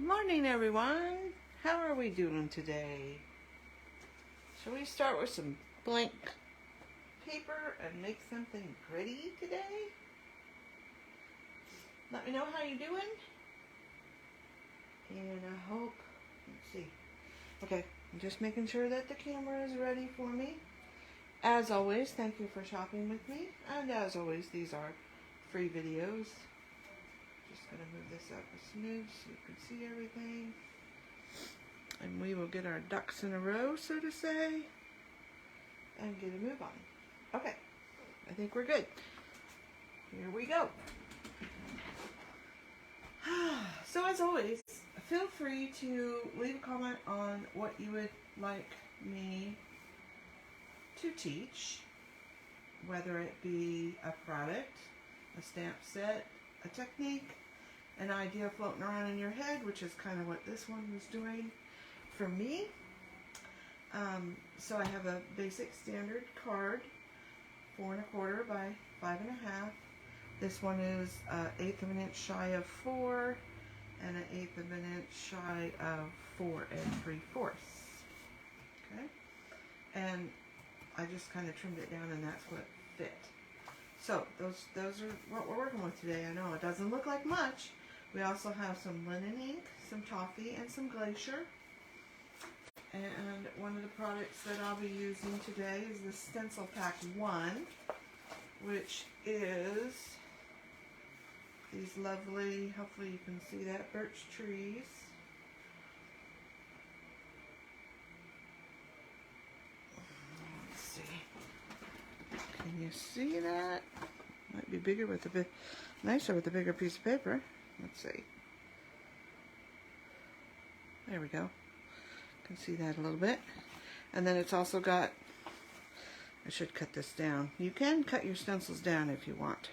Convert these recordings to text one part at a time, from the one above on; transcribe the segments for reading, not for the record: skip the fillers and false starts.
Morning everyone, how are we doing today? Shall we start with some blank paper and make something pretty today? Let me know how you're doing. And I hope, let's see. Okay, I'm just making sure that the camera is ready for me. As always, thank you for shopping with me. And as always, these are free videos. Just gonna move this up a smidge so you can see everything. And we will get our ducks in a row, so to say, and get a move on. Okay, I think we're good. Here we go. So as always, feel free to leave a comment on what you would like me to teach, whether it be a product, a stamp set, a technique, an idea floating around in your head, which is kind of what this one was doing for me. So I have a basic standard card, 4 1/4 by 5 1/2. This one is 1/8 of an inch shy of 4 and 1/8 of an inch shy of 4 3/4. Okay, and I just kind of trimmed it down, and that's what fit. So those are what we're working with today. I know it doesn't look like much. We also have some linen ink, some toffee, and some glacier. And one of the products that I'll be using today is the Stencil Pack 1, which is these lovely, hopefully you can see that, birch trees. Let's see. Can you see that? Might be bigger with a bit nicer with a bigger piece of paper. Let's see. There we go. Can see that a little bit. And then it's also got, I should cut this down. You can cut your stencils down if you want.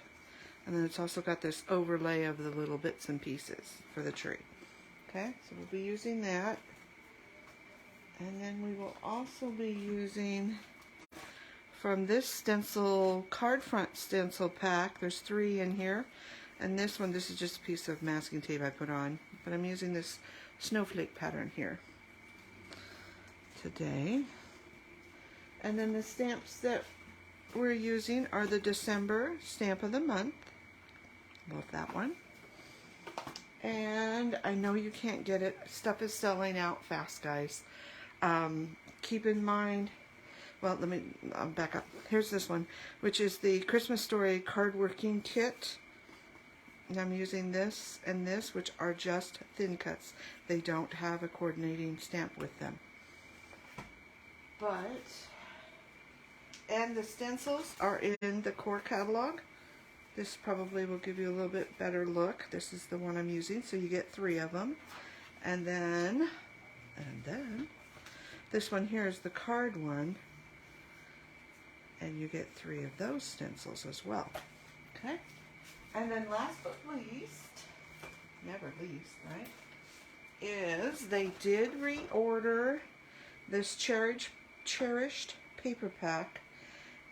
And then it's also got this overlay of the little bits and pieces for the tree. Okay, so we'll be using that. And then we will also be using from this stencil card front stencil pack. There's 3 in here. And this one, this is just a piece of masking tape I put on. But I'm using this snowflake pattern here today. And then the stamps that we're using are the December Stamp of the Month. Love that one. And I know you can't get it. Stuff is selling out fast, guys. Keep in mind, well, I'll back up. Here's this one, which is the Christmas Story card working kit. And I'm using this and this, which are just thin cuts. They don't have a coordinating stamp with them. And the stencils are in the core catalog. This probably will give you a little bit better look. This is the one I'm using, so you get 3 of them. And then this one here is the card one, and you get 3 of those stencils as well. Okay? And then last but least, never least, right, is they did reorder this cherished paper pack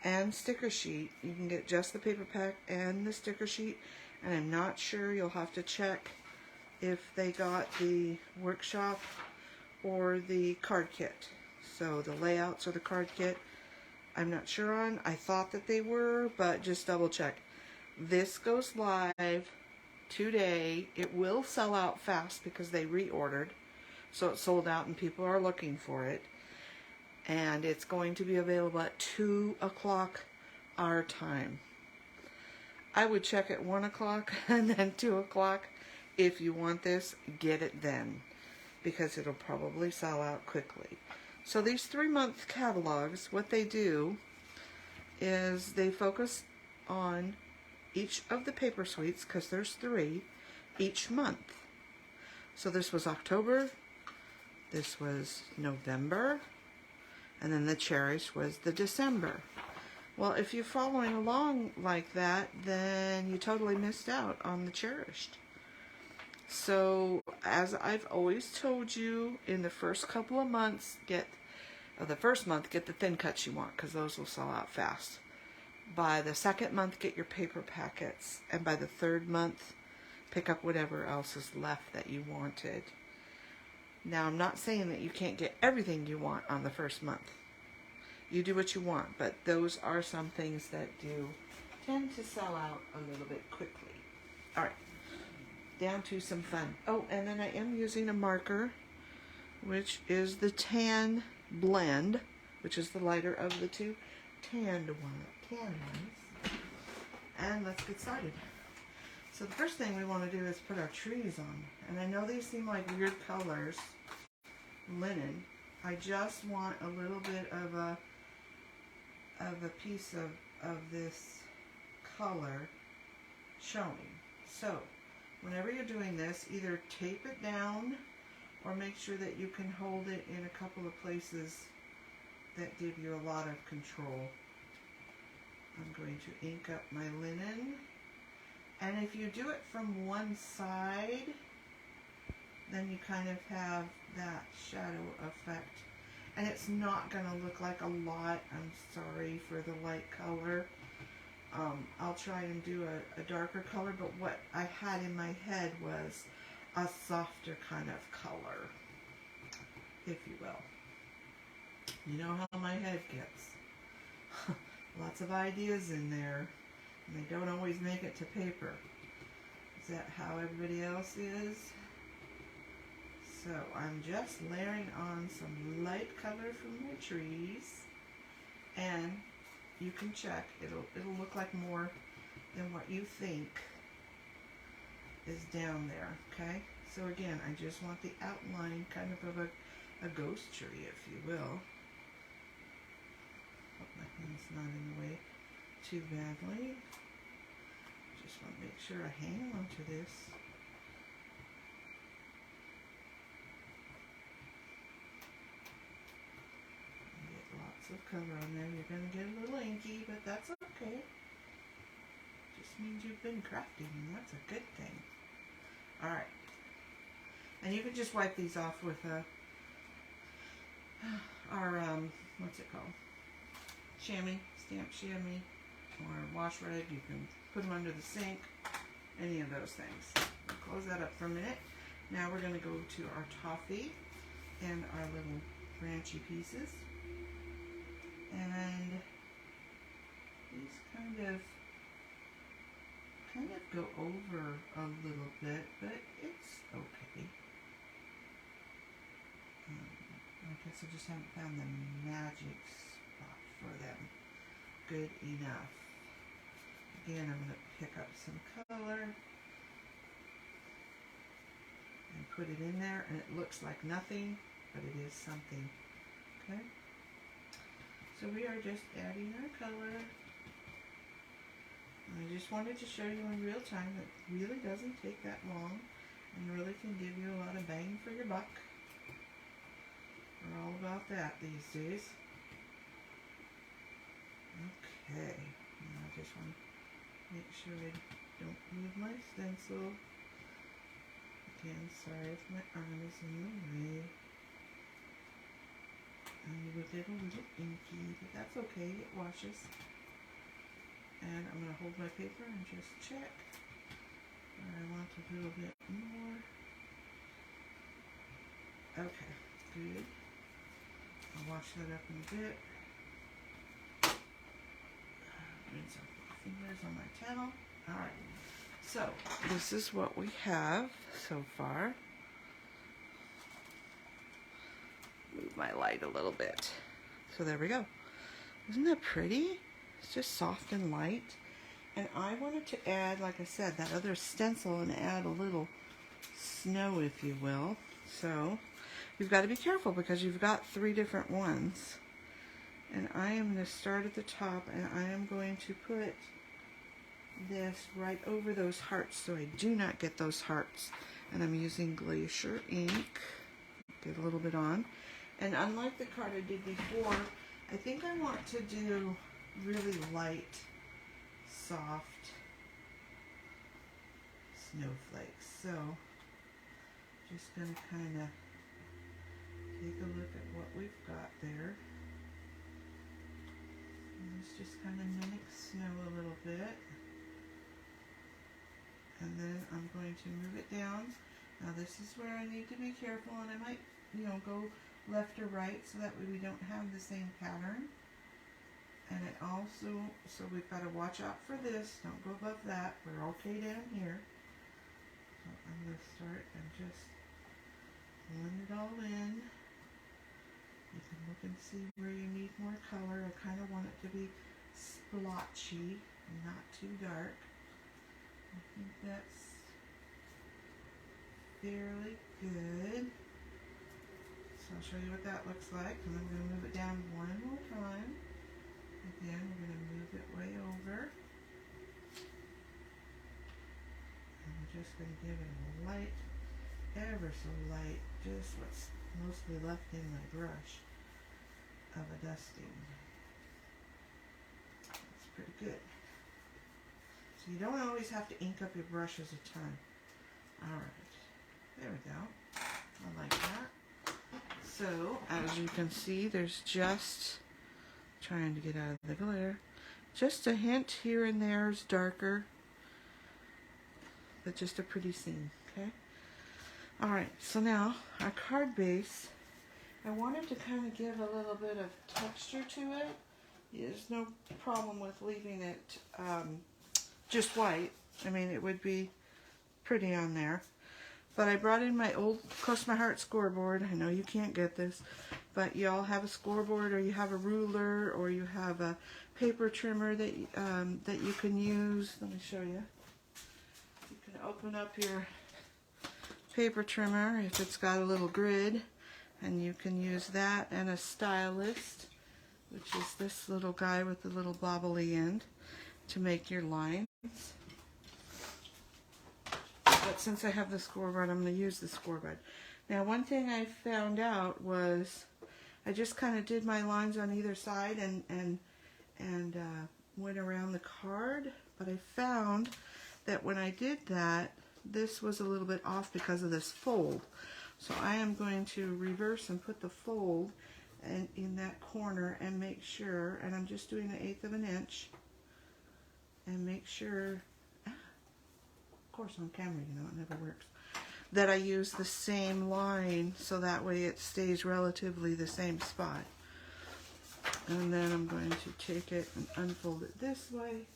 and sticker sheet. You can get just the paper pack and the sticker sheet, and I'm not sure, you'll have to check if they got the workshop or the card kit. So the layouts or the card kit, I'm not sure on. I thought that they were, but just double check. This goes live today. It will sell out fast because they reordered. So it's sold out and people are looking for it. And it's going to be available at 2 o'clock our time. I would check at 1 o'clock and then 2 o'clock. If you want this, get it then, because it'll probably sell out quickly. So these 3-month catalogs, what they do is they focus on each of the paper suites, because there's 3 each month. So this was October, this was November, and then the Cherish was the December. Well, if you're following along like that, then you totally missed out on the Cherished. So, as I've always told you, in the first couple of months, the first month, get the thin cuts you want, because those will sell out fast. By the 2nd month, get your paper packets, and by the 3rd month, pick up whatever else is left that you wanted. Now, I'm not saying that you can't get everything you want on the first month. You do what you want, but those are some things that do tend to sell out a little bit quickly. All right, down to some fun. Oh, and then I am using a marker, which is the Tan Blend, which is the lighter of the two tan ones. And let's get started. So the first thing we want to do is put our trees on. And I know these seem like weird colors, linen. I just want a little bit of a piece of this color showing. So whenever you're doing this, either tape it down or make sure that you can hold it in a couple of places that give you a lot of control. I'm going to ink up my linen. And if you do it from one side, then you kind of have that shadow effect. And it's not going to look like a lot. I'm sorry for the light color. I'll try and do a darker color, but what I had in my head was a softer kind of color, if you will. You know how my head gets. Lots of ideas in there, and they don't always make it to paper. Is that how everybody else is? So I'm just layering on some light color from my trees, and you can check. It'll look like more than what you think is down there. Okay. So again, I just want the outline kind of a ghost tree, if you will. Hope my hand's not in the way too badly. Just want to make sure I hang on to this. Get lots of color on there. You're going to get a little inky, but that's okay. Just means you've been crafting, and that's a good thing. Alright. And you can just wipe these off with our, what's it called? Chamois, stamp chamois, or wash rag. You can put them under the sink, any of those things. We'll close that up for a minute. Now we're going to go to our toffee and our little branchy pieces. And these kind of go over a little bit, but it's okay. I guess I just haven't found the magic spot for them good enough. Again, I'm going to pick up some color and put it in there, and it looks like nothing, but it is something. Okay? So we are just adding our color. I just wanted to show you in real time that it really doesn't take that long and really can give you a lot of bang for your buck. We're all about that these days. Okay, now I just want to make sure I don't move my stencil. Again, sorry if my arm is in the way. And you will get a little inky, but that's okay, it washes. And I'm going to hold my paper and just check where I want a little bit more. Okay, good. I'll wash that up in a bit. Rinse off my fingers on my towel. Alright, so this is what we have so far. Move my light a little bit. So there we go. Isn't that pretty? It's just soft and light. And I wanted to add, like I said, that other stencil and add a little snow, if you will. So you've got to be careful because you've got 3 different ones. And I am going to start at the top, and I am going to put this right over those hearts so I do not get those hearts. And I'm using Glacier ink. Get a little bit on. And unlike the card I did before, I think I want to do really light, soft snowflakes. So, just going to kind of take a look at what we've got there. And this just kind of mimics snow a little bit. And then I'm going to move it down. And Now this is where I need to be careful, and I might, you know, go left or right so that way we don't have the same pattern. And it also, so we've got to watch out for this. Don't go above that. We're okay down here. So I'm going to start and just blend it all in. You can look and see where you need more color. I kind of want it to be splotchy and not too dark. I think that's fairly good. So I'll show you what that looks like. And I'm going to move it down one more time. Again, we're going to move it way over. And we're just going to give it a light, ever so light, just what's mostly left in my brush of a dusting. It's pretty good. So you don't always have to ink up your brushes a ton. Alright, there we go. I like that. So, as you can see, there's just, trying to get out of the glare, just a hint here and there is darker, but just a pretty scene, okay? Alright, so now our card base, I wanted to kind of give a little bit of texture to it. There's no problem with leaving it just white. I mean, it would be pretty on there. But I brought in my old Cross My Heart scoreboard. I know you can't get this, but you all have a scoreboard, or you have a ruler, or you have a paper trimmer that you can use. Let me show you. You can open up your paper trimmer if it's got a little grid, and you can use that, and a stylist, which is this little guy with the little bobbly end, to make your lines. But since I have the scoreboard, I'm going to use the scoreboard. Now, one thing I found out was I just kind of did my lines on either side and went around the card. But I found that when I did that, this was a little bit off because of this fold. So I am going to reverse and put the fold in that corner and make sure, and I'm just doing 1/8 of an inch, and make sure, of course on camera, you know, it never works, that I use the same line so that way it stays relatively the same spot. And then I'm going to take it and unfold it this way,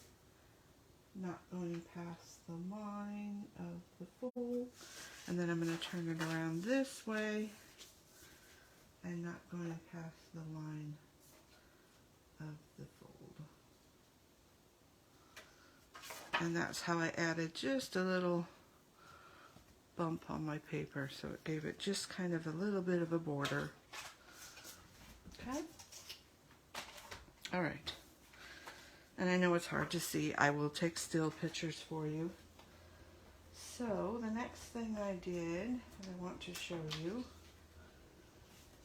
not going past the line of the fold. And then I'm going to turn it around this way and not going past the line of the fold. And that's how I added just a little bump on my paper, so it gave it just kind of a little bit of a border. Okay? Alright. And I know it's hard to see. I will take still pictures for you. So, the next thing I did, that I want to show you,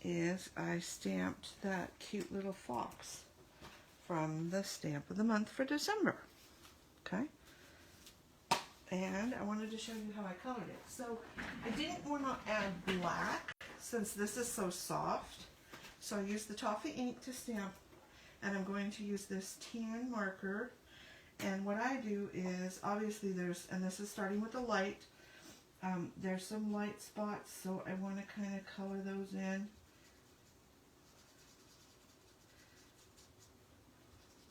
is I stamped that cute little fox from the stamp of the month for December. Okay? And I wanted to show you how I colored it. So, I didn't want to add black since this is so soft. So I used the toffee ink to stamp, and I'm going to use this tan marker. And what I do is, obviously there's, and this is starting with the light, there's some light spots, so I want to kind of color those in.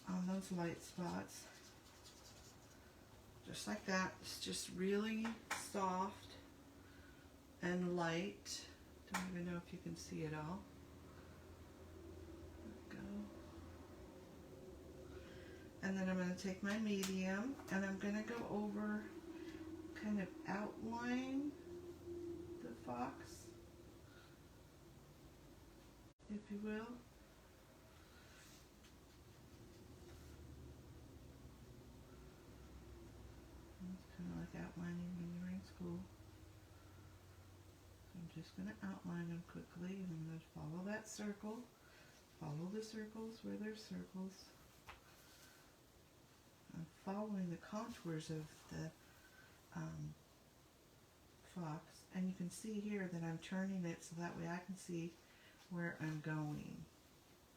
On those light spots. Just like that. It's just really soft and light. Don't even know if you can see it all. There we go. And then I'm going to take my medium and I'm going to go over, kind of outline the fox, if you will. It's kind of like outlining when you were in school. So I'm just going to outline them quickly, and I'm going to follow that circle. Follow the circles where there's circles. I'm following the contours of the fox, and you can see here that I'm turning it so that way I can see where I'm going.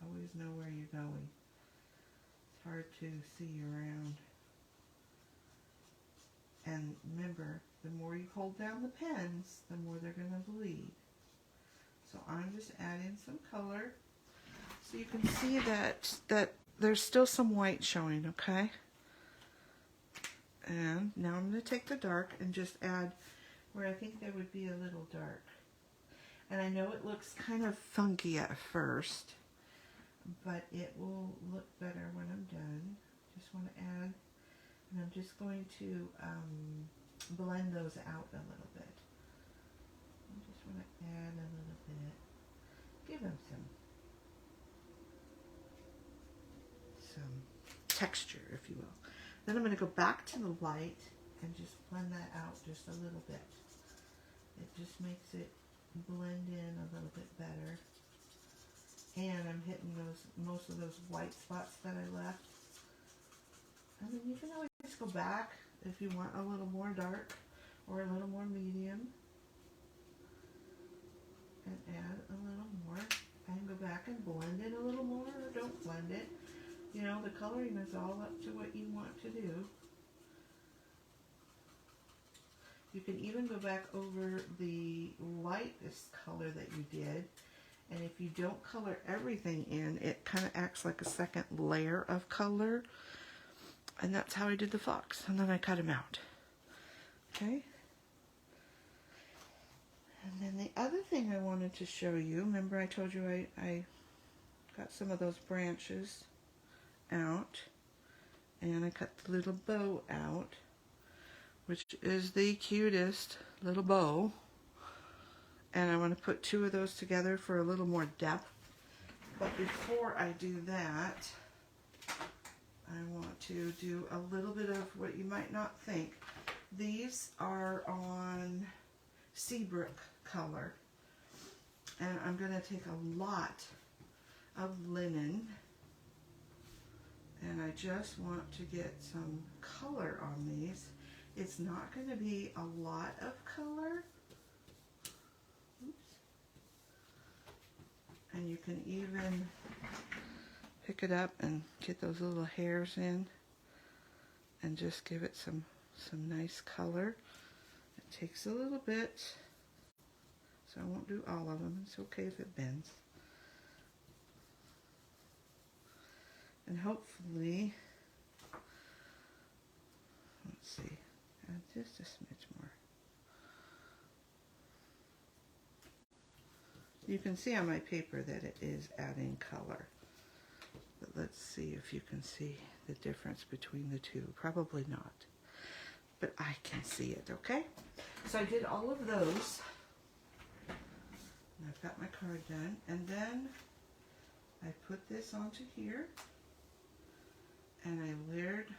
Always know where you're going. It's hard to see around. And remember, the more you hold down the pens, the more they're going to bleed. So I'm just adding some color. So you can see that there's still some white showing, okay? And now I'm going to take the dark and just add where I think there would be a little dark. And I know it looks kind of funky at first, but it will look better when I'm done. Just want to add, and I'm just going to blend those out a little bit. I just want to add a little bit, give them some texture, if you will. Then I'm going to go back to the light and just blend that out just a little bit. It just makes it blend in a little bit better. And I'm hitting most of those white spots that I left. And then you can always go back if you want a little more dark or a little more medium. And add a little more. And go back and blend it a little more, or don't blend it. You know, the coloring is all up to what you want to do. You can even go back over the lightest color that you did. And if you don't color everything in, it kind of acts like a second layer of color. And that's how I did the fox. And then I cut him out. Okay? And then the other thing I wanted to show you, remember I told you I got some of those branches out. And I cut the little bow out, which is the cutest little bow. And I want to put two of those together for a little more depth. But before I do that, I want to do a little bit of what you might not think. These are on Seabrook color. And I'm going to take a lot of linen. And I just want to get some color on these. It's not going to be a lot of color. Oops. And you can even pick it up and get those little hairs in and just give it some nice color. It takes a little bit, so I won't do all of them. It's okay if it bends. And hopefully, let's see, add just a smidge more. You can see on my paper that it is adding color. But let's see if you can see the difference between the two. Probably not. But I can see it, okay? So I did all of those. And I've got my card done. And then I put this onto here. And I layered.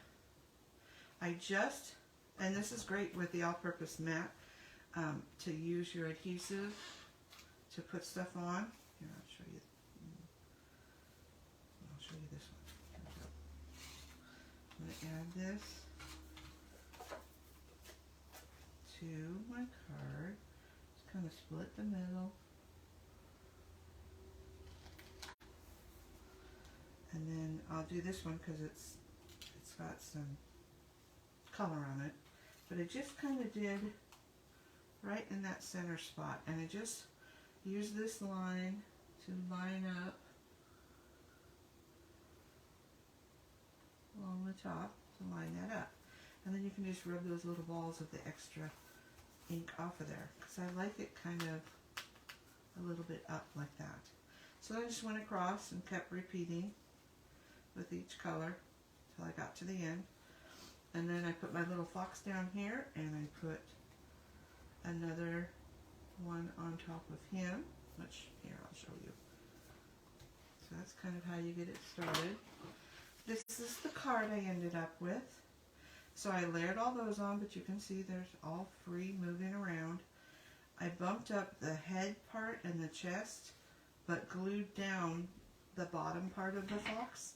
And this is great with the all-purpose mat, to use your adhesive to put stuff on. Here, I'll show you. I'll show you this one. I'm going to add this to my card. Just kind of split the middle. And then I'll do this one because it's got some color on it. But I just kind of did right in that center spot. And I just used this line to line up along the top to line that up. And then you can just rub those little balls of the extra ink off of there. Because I like it kind of a little bit up like that. So I just went across and kept repeating with each color till I got to the end. And then I put my little fox down here, and I put another one on top of him, which, here, I'll show you. So that's kind of how you get it started. This is the card I ended up with. So I layered all those on, but you can see there's all free moving around. I bumped up the head part and the chest, but glued down the bottom part of the fox.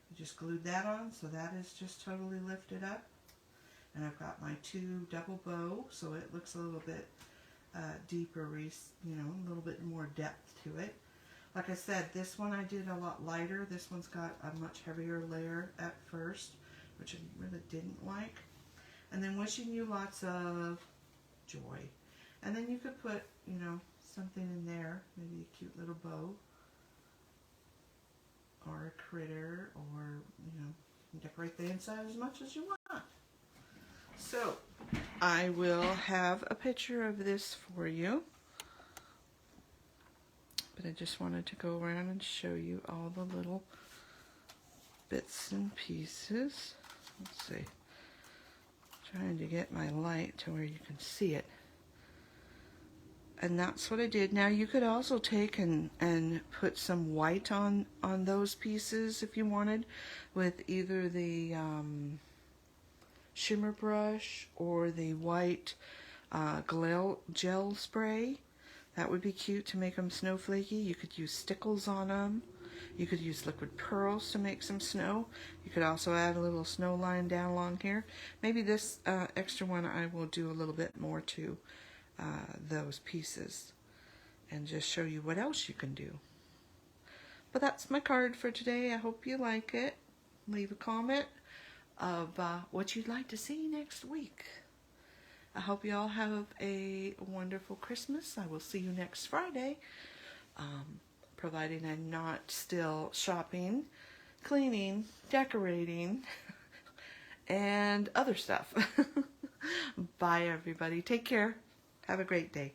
I just glued that on, so that is just totally lifted up. And I've got my two double bow, so it looks a little bit deeper, you know, a little bit more depth to it. Like I said, this one I did a lot lighter. This one's got a much heavier layer at first, which I really didn't like. And then wishing you lots of joy. And then you could put, you know, something in there, maybe a cute little bow or a critter, or, you know, decorate the inside as much as you want. So I will have a picture of this for you, but I just wanted to go around and show you all the little bits and pieces. Let's see, trying to get my light to where you can see it. And that's what I did. Now you could also take and put some white on those pieces if you wanted, with either the shimmer brush or the white gel spray. That would be cute to make them snowflakey. You could use stickles on them. You could use liquid pearls to make some snow. You could also add a little snow line down along here. Maybe this extra one I will do a little bit more to those pieces and just show you what else you can do. But that's my card for today. I hope you like it. Leave a comment of what you'd like to see next week. I hope you all have a wonderful Christmas. I will see you next Friday, providing I'm not still shopping, cleaning, decorating, and other stuff. Bye, everybody. Take care. Have a great day.